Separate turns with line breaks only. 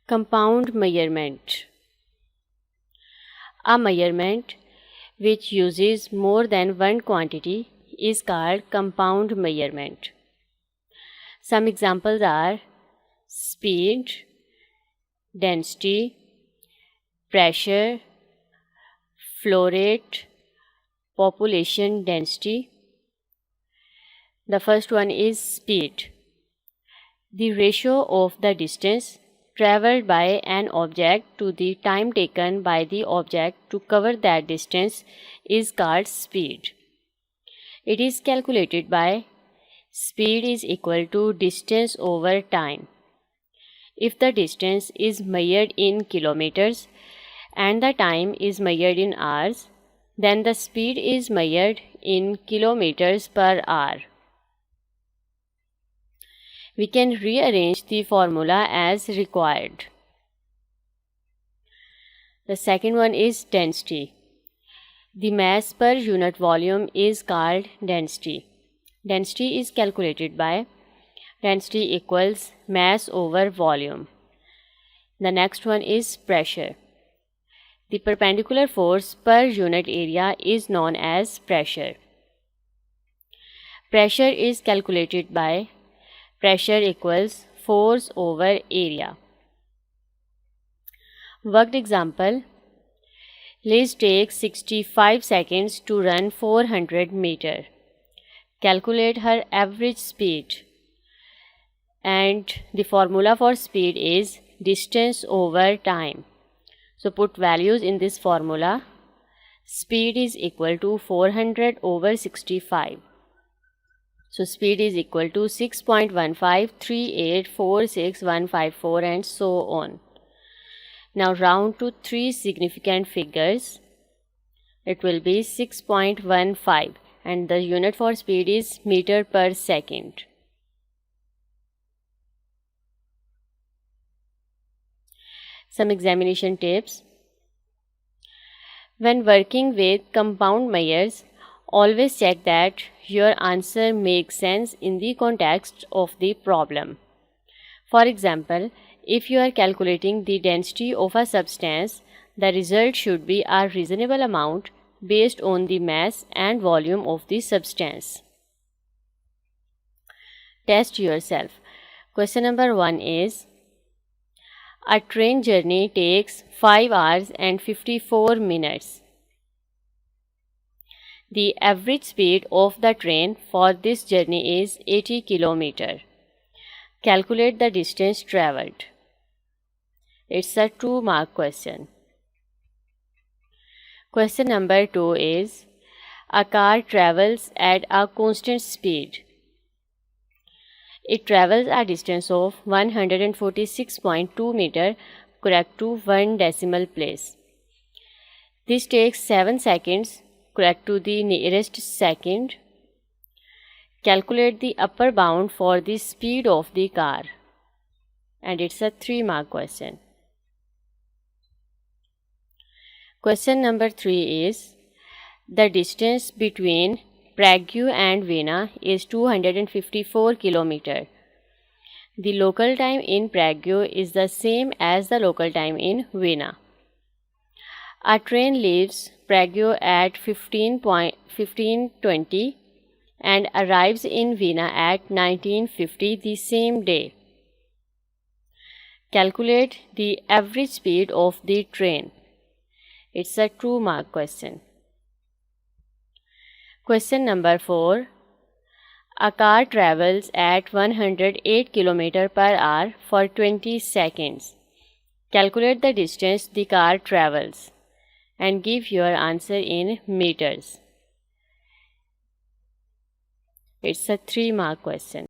Compound measurement. A measurement which uses more than one quantity is called compound measurement. Some examples are speed, density, pressure, flow rate, population density. The first one is speed. The ratio of the distance traveled by an object to the time taken by the object to cover that distance is called speed. It is calculated by speed is equal to distance over time. If the distance is measured in kilometers and the time is measured in hours, then the speed is measured in kilometers per hour. We can rearrange the formula as required. The second one is density. The mass per unit volume is called density. Density is calculated by density equals mass over volume. The next one is pressure. The perpendicular force per unit area is known as pressure. Pressure is calculated by pressure equals force over area. Worked example. Liz takes 65 seconds to run 400 meters. Calculate her average speed. And the formula for speed is distance over time. So put values in this formula. Speed is equal to 400 over 65. So speed is equal to 6.153846154 and so on. Now round to three significant figures. It will be 6.15 and the unit for speed is meter per second. Some examination tips. When working with compound measures, always check that your answer makes sense in the context of the problem. For example, if you are calculating the density of a substance, the result should be a reasonable amount based on the mass and volume of the substance. Test yourself. Question number 1 is, a train journey takes 5 hours and 54 minutes. The average speed of the train for this journey is 80 km. Calculate the distance travelled. It's a 2-mark question. Question number 2 is, a car travels at a constant speed. It travels a distance of 146.2 meters correct to 1 decimal place. This takes 7 seconds correct to the nearest second. Calculate the upper bound for the speed of the car. And it's a 3-mark question. Question number 3 is, the distance between Prague and Vienna is 254 km. The local time in Prague is the same as the local time in Vienna. A train leaves Prague at 15:20 and arrives in Vienna at 19:50 the same day. Calculate the average speed of the train. It's a 2-mark question. Question number 4. A car travels at 108 km per hour for 20 seconds. Calculate the distance the car travels and give your answer in meters. It's a 3-mark question.